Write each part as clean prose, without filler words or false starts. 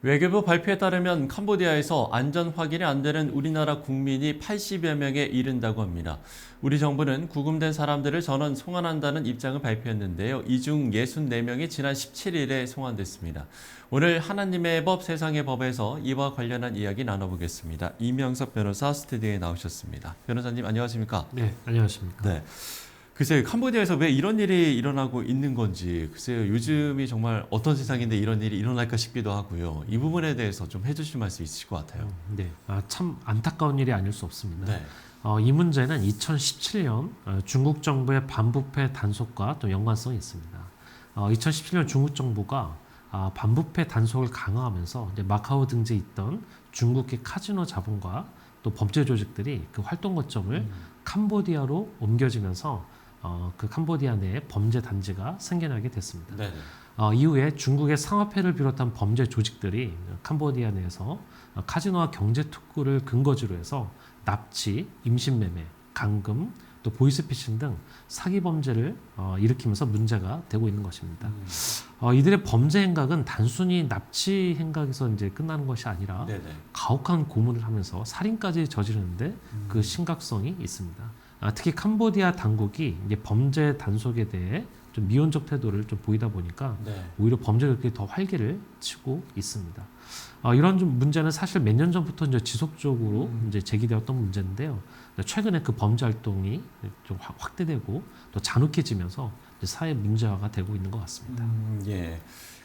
외교부 발표에 따르면 캄보디아에서 안전 확인이 안 되는 우리나라 국민이 80여 명에 이른다고 합니다. 우리 정부는 구금된 사람들을 전원 송환한다는 입장을 발표했는데요. 이 중 64명이 지난 17일에 송환됐습니다. 오늘 하나님의 법 세상의 법에서 이와 관련한 이야기 나눠보겠습니다. 이명석 변호사 스튜디오에 나오셨습니다. 변호사님 안녕하십니까? 네, 안녕하십니까. 네. 글쎄요, 캄보디아에서 왜 이런 일이 일어나고 있는 건지, 글쎄요, 요즘이 정말 어떤 세상인데 이런 일이 일어날까 싶기도 하고요. 이 부분에 대해서 좀 해주실 말씀 있으실 것 같아요. 네, 참 안타까운 일이 아닐 수 없습니다. 네. 이 문제는 2017년 중국 정부의 반부패 단속과 또 연관성이 있습니다. 2017년 중국 정부가 반부패 단속을 강화하면서 이제 마카오 등지에 있던 중국의 카지노 자본과 또 범죄 조직들이 그 활동 거점을 캄보디아로 옮겨지면서 그 캄보디아 내에 범죄 단지가 생겨나게 됐습니다. 네. 이후에 중국의 상업회를 비롯한 범죄 조직들이 캄보디아 내에서 카지노와 경제 특구를 근거지로 해서 납치, 임신매매, 감금, 또 보이스피싱 등 사기 범죄를 일으키면서 문제가 되고 있는 것입니다. 이들의 범죄 행각은 단순히 납치 행각에서 이제 끝나는 것이 아니라 네네. 가혹한 고문을 하면서 살인까지 저지르는데 그 심각성이 있습니다. 특히 캄보디아 당국이 이제 범죄 단속에 대해 좀 미온적 태도를 좀 보이다 보니까 네. 오히려 범죄들이 더 활기를 치고 있습니다. 이런 좀 문제는 사실 몇 년 전부터 이제 지속적으로 이제 제기되었던 문제인데요. 최근에 그 범죄 활동이 좀 확대되고 또 잔혹해지면서 이제 사회 문제화가 되고 있는 것 같습니다. 예.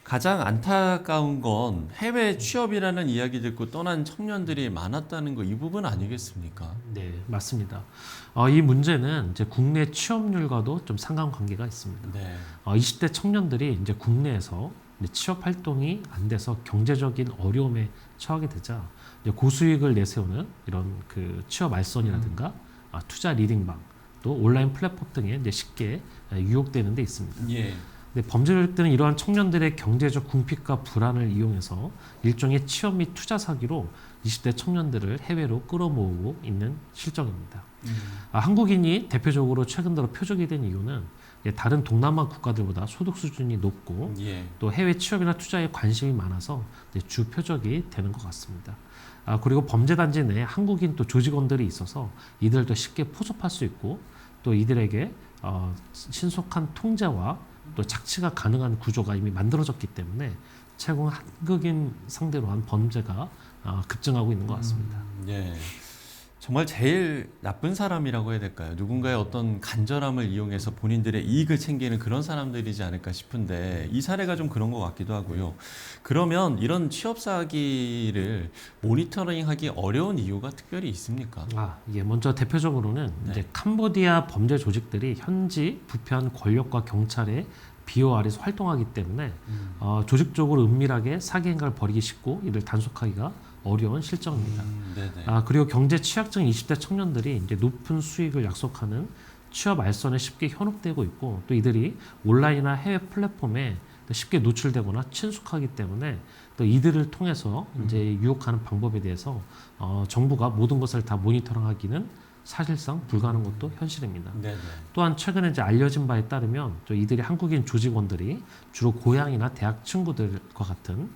가장 안타까운 건 해외 취업이라는 이야기 듣고 떠난 청년들이 많았다는 거, 이 부분 아니겠습니까? 네, 맞습니다. 이 문제는 이제 국내 취업률과도 좀 상관관계가 있습니다. 네. 20대 청년들이 이제 국내에서 이제 취업 활동이 안 돼서 경제적인 어려움에 처하게 되자 이제 고수익을 내세우는 이런 그 취업 알선이라든가 투자 리딩방 또 온라인 플랫폼 등에 이제 쉽게 유혹되는 데 있습니다. 예. 근데 범죄 조직들은 이러한 청년들의 경제적 궁핍과 불안을 이용해서 일종의 취업 및 투자 사기로 20대 청년들을 해외로 끌어모으고 있는 실정입니다. 한국인이 대표적으로 최근 들어 표적이 된 이유는 다른 동남아 국가들보다 소득 수준이 높고 예. 또 해외 취업이나 투자에 관심이 많아서 주 표적이 되는 것 같습니다. 그리고 범죄 단지 내에 한국인 또 조직원들이 있어서 이들도 쉽게 포섭할 수 있고 또 이들에게 신속한 통제와 또 착취가 가능한 구조가 이미 만들어졌기 때문에 최근 한국인 상대로 한 범죄가 급증하고 있는 것 같습니다. 예. 정말 제일 나쁜 사람이라고 해야 될까요? 누군가의 어떤 간절함을 이용해서 본인들의 이익을 챙기는 그런 사람들이지 않을까 싶은데 이 사례가 좀 그런 것 같기도 하고요. 그러면 이런 취업 사기를 모니터링하기 어려운 이유가 특별히 있습니까? 먼저 대표적으로는 네. 이제 캄보디아 범죄 조직들이 현지 부패한 권력과 경찰의 비호 아래서 활동하기 때문에 조직적으로 은밀하게 사기 행각을 벌이기 쉽고 이를 단속하기가 어려운 실정입니다. 네네. 그리고 경제 취약층 20대 청년들이 이제 높은 수익을 약속하는 취업 알선에 쉽게 현혹되고 있고 또 이들이 온라인이나 해외 플랫폼에 쉽게 노출되거나 친숙하기 때문에 또 이들을 통해서 이제 유혹하는 방법에 대해서 정부가 모든 것을 다 모니터링하기는 사실상 불가능한 것도 현실입니다. 네네. 또한 최근에 이제 알려진 바에 따르면 또 이들이 한국인 조직원들이 주로 고향이나 대학 친구들과 같은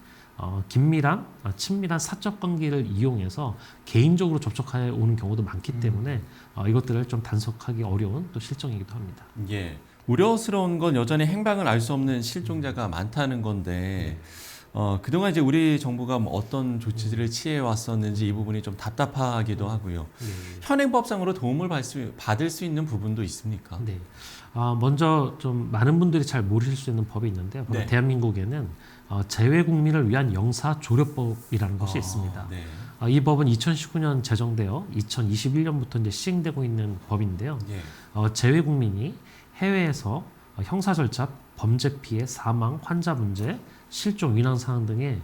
긴밀한 친밀한 사적 관계를 이용해서 개인적으로 접촉해 오는 경우도 많기 때문에 이것들을 좀 단속하기 어려운 또 실정이기도 합니다. 예. 우려스러운 건 여전히 행방을 알 수 없는 실종자가 많다는 건데 그동안 이제 우리 정부가 뭐 어떤 조치들을 취해 왔었는지 이 부분이 좀 답답하기도 하고요. 현행법상으로 도움을 받을 수 있는 부분도 있습니까? 네. 먼저 좀 많은 분들이 잘 모르실 수 있는 법이 있는데요. 바로 네. 대한민국에는 재외 국민을 위한 영사조력법이라는 것이 있습니다. 네. 이 법은 2019년 제정되어 2021년부터 이제 시행되고 있는 법인데요. 예. 재외 국민이 해외에서 형사 절차, 범죄 피해, 사망, 환자 문제, 실종, 위난 사항 등에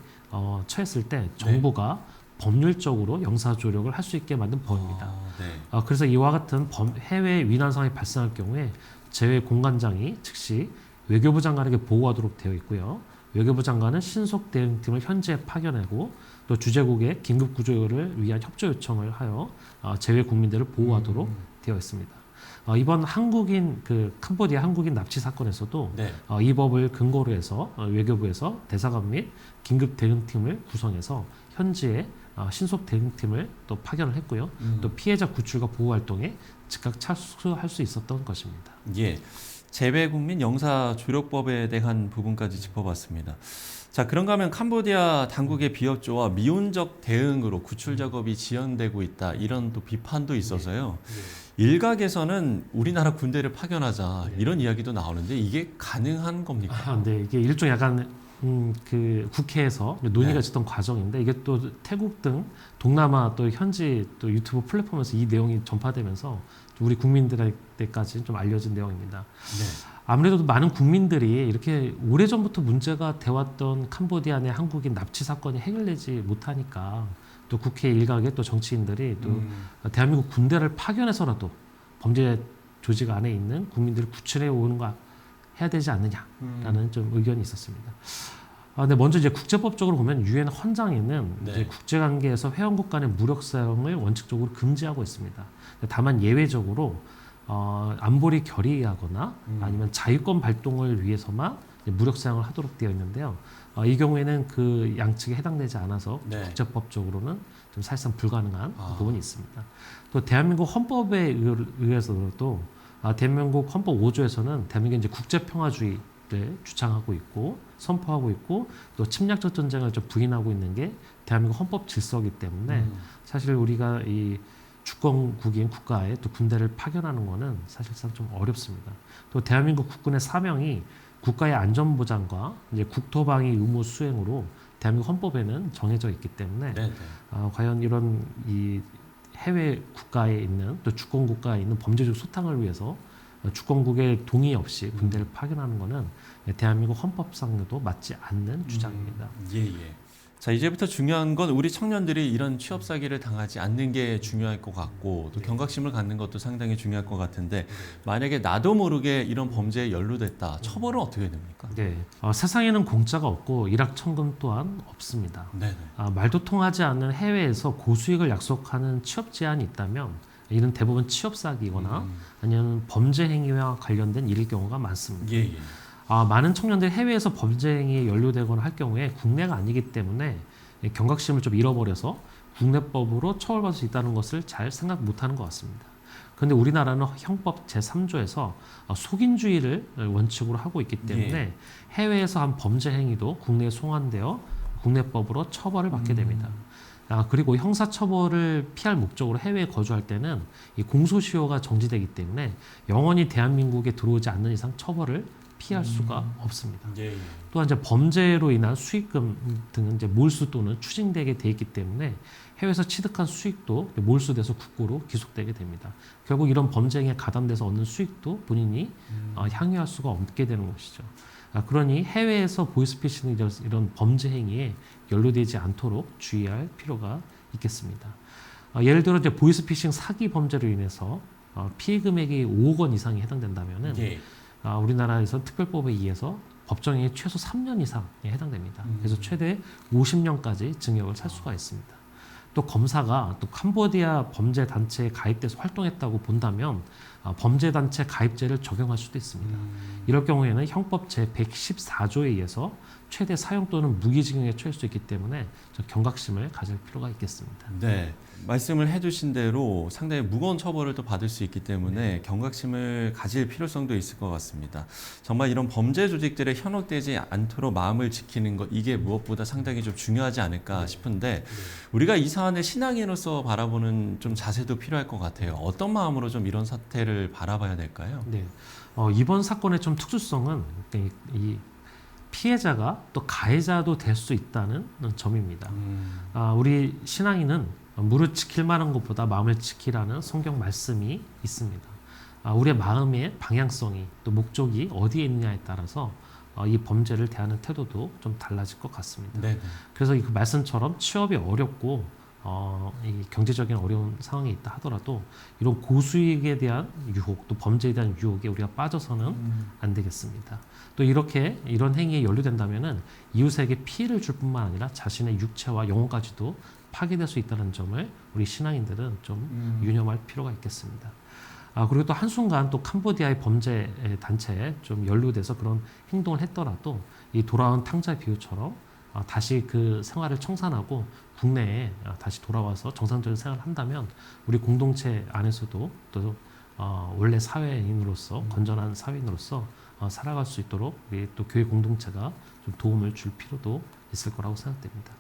처했을 때 정부가 법률적으로 영사조력을 할 수 있게 만든 법입니다. 네. 그래서 이와 같은 해외 위난 상황이 발생할 경우에 재외 공관장이 즉시 외교부 장관에게 보고하도록 되어 있고요. 외교부 장관은 신속 대응팀을 현지에 파견하고 또 주재국에 긴급 구조를 위한 협조 요청을 하여 재외 국민들을 보호하도록 되어 있습니다. 이번 캄보디아 한국인 납치 사건에서도 네. 이 법을 근거로 해서 외교부에서 대사관 및 긴급 대응팀을 구성해서 현지에 신속 대응팀을 또 파견을 했고요. 또 피해자 구출과 보호 활동에 즉각 착수할 수 있었던 것입니다. 예. 재외국민 영사 조력법에 대한 부분까지 짚어봤습니다. 자, 그런가 하면 캄보디아 당국의 비협조와 미온적 대응으로 구출 작업이 지연되고 있다. 이런 또 비판도 있어서요. 일각에서는 우리나라 군대를 파견하자 이런 이야기도 나오는데 이게 가능한 겁니까? 네, 이게 일종 약간 그 국회에서 논의가 네. 있었던 과정인데 이게 또 태국 등 동남아 또 현지 또 유튜브 플랫폼에서 이 내용이 전파되면서 우리 국민들에게까지 좀 알려진 내용입니다. 네. 아무래도 많은 국민들이 이렇게 오래전부터 문제가 돼왔던 캄보디아 내 한국인 납치 사건이 해결되지 못하니까 또 국회 일각의 또 정치인들이 또 대한민국 군대를 파견해서라도 범죄 조직 안에 있는 국민들을 구출해 오는 거 해야 되지 않느냐라는 좀 의견이 있었습니다. 근데 먼저 이제 국제법적으로 보면 유엔 헌장에는 네. 이제 국제관계에서 회원국 간의 무력 사용을 원칙적으로 금지하고 있습니다. 다만 예외적으로 안보리 결의하거나 아니면 자유권 발동을 위해서만 무력 사용을 하도록 되어 있는데요. 이 경우에는 그 양측에 해당되지 않아서 네. 국제법적으로는 좀 사실상 불가능한 부분이 있습니다. 또 대한민국 헌법에 의해서도 대한민국 헌법 5조에서는 대한민국이 이제 국제평화주의를 주창하고 있고 선포하고 있고 또 침략적 전쟁을 좀 부인하고 있는 게 대한민국 헌법 질서이기 때문에 사실 우리가 이 주권국인 국가에 또 군대를 파견하는 것은 사실상 좀 어렵습니다. 또 대한민국 국군의 사명이 국가의 안전보장과 이제 국토방위 의무 수행으로 대한민국 헌법에는 정해져 있기 때문에 네. 과연 이런 이 해외 국가에 있는 또 주권 국가에 있는 범죄적 소탕을 위해서 주권국의 동의 없이 군대를 파견하는 것은 대한민국 헌법상도 맞지 않는 주장입니다. 예. 자, 이제부터 중요한 건 우리 청년들이 이런 취업 사기를 당하지 않는 게 중요할 것 같고 또 경각심을 갖는 것도 상당히 중요할 것 같은데 만약에 나도 모르게 이런 범죄에 연루됐다. 처벌은 어떻게 됩니까? 네, 세상에는 공짜가 없고 일확천금 또한 없습니다. 네. 말도 통하지 않는 해외에서 고수익을 약속하는 취업 제한이 있다면 이는 대부분 취업 사기거나 아니면 범죄 행위와 관련된 일일 경우가 많습니다. 예. 많은 청년들이 해외에서 범죄 행위에 연루되거나 할 경우에 국내가 아니기 때문에 경각심을 좀 잃어버려서 국내법으로 처벌받을 수 있다는 것을 잘 생각 못하는 것 같습니다. 그런데 우리나라는 형법 제3조에서 속인주의를 원칙으로 하고 있기 때문에 해외에서 한 범죄 행위도 국내에 송환되어 국내법으로 처벌을 받게 됩니다. 그리고 형사처벌을 피할 목적으로 해외에 거주할 때는 이 공소시효가 정지되기 때문에 영원히 대한민국에 들어오지 않는 이상 처벌을 피할 수가 없습니다. 예. 또한 이제 범죄로 인한 수익금 등은 이제 몰수 또는 추징되게 돼 있기 때문에 해외에서 취득한 수익도 몰수돼서 국고로 기속되게 됩니다. 결국 이런 범죄 행위에 가담돼서 얻는 수익도 본인이 향유할 수가 없게 되는 것이죠. 그러니 해외에서 보이스피싱 이런 범죄 행위에 연루되지 않도록 주의할 필요가 있겠습니다. 예를 들어 이제 보이스피싱 사기 범죄로 인해서 피해 금액이 5억 원 이상이 해당된다면은 우리나라에서 특별법에 의해서 법정형이 최소 3년 이상에 해당됩니다. 그래서 최대 50년까지 징역을 살 수가 있습니다. 또 검사가 또 캄보디아 범죄 단체에 가입돼서 활동했다고 본다면 범죄 단체 가입죄를 적용할 수도 있습니다. 이럴 경우에는 형법 제 114조에 의해서 최대 사형 또는 무기징역에 처할 수 있기 때문에 경각심을 가질 필요가 있겠습니다. 네. 말씀을 해주신 대로 상당히 무거운 처벌을 또 받을 수 있기 때문에 경각심을 가질 필요성도 있을 것 같습니다. 정말 이런 범죄 조직들에 현혹되지 않도록 마음을 지키는 것 이게 무엇보다 상당히 좀 중요하지 않을까 싶은데 우리가 이 사안을 신앙인으로서 바라보는 좀 자세도 필요할 것 같아요. 어떤 마음으로 좀 이런 사태를 바라봐야 될까요? 네. 이번 사건의 좀 특수성은 이 피해자가 또 가해자도 될 수 있다는 점입니다. 우리 신앙인은 무릇 지킬 만한 것보다 마음을 지키라는 성경 말씀이 있습니다. 우리의 마음의 방향성이 또 목적이 어디에 있느냐에 따라서 이 범죄를 대하는 태도도 좀 달라질 것 같습니다. 네. 그래서 그 말씀처럼 취업이 어렵고 이 경제적인 어려운 상황에 있다 하더라도 이런 고수익에 대한 유혹 또 범죄에 대한 유혹에 우리가 빠져서는 안 되겠습니다. 또 이런 행위에 연루된다면은 이웃에게 피해를 줄 뿐만 아니라 자신의 육체와 영혼까지도 파괴될 수 있다는 점을 우리 신앙인들은 좀 유념할 필요가 있겠습니다. 그리고 또 한순간 또 캄보디아의 범죄 단체에 좀 연루돼서 그런 행동을 했더라도 이 돌아온 탕자 비유처럼 다시 그 생활을 청산하고 국내에 다시 돌아와서 정상적인 생활을 한다면 우리 공동체 안에서도 또 원래 사회인으로서 건전한 사회인으로서 살아갈 수 있도록 우리 또 교회 공동체가 좀 도움을 줄 필요도 있을 거라고 생각됩니다.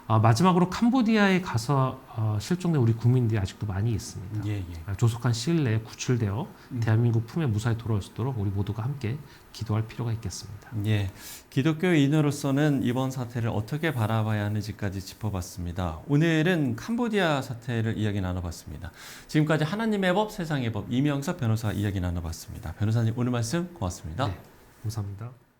마지막으로 캄보디아에 가서 실종된 우리 국민들이 아직도 많이 있습니다. 예, 예. 조속한 시일 내에 구출되어 대한민국 품에 무사히 돌아올 수 있도록 우리 모두가 함께 기도할 필요가 있겠습니다. 예, 기독교인으로서는 이번 사태를 어떻게 바라봐야 하는지까지 짚어봤습니다. 오늘은 캄보디아 사태를 이야기 나눠봤습니다. 지금까지 하나님의 법, 세상의 법 이명석 변호사와 이야기 나눠봤습니다. 변호사님 오늘 말씀 고맙습니다. 네, 감사합니다.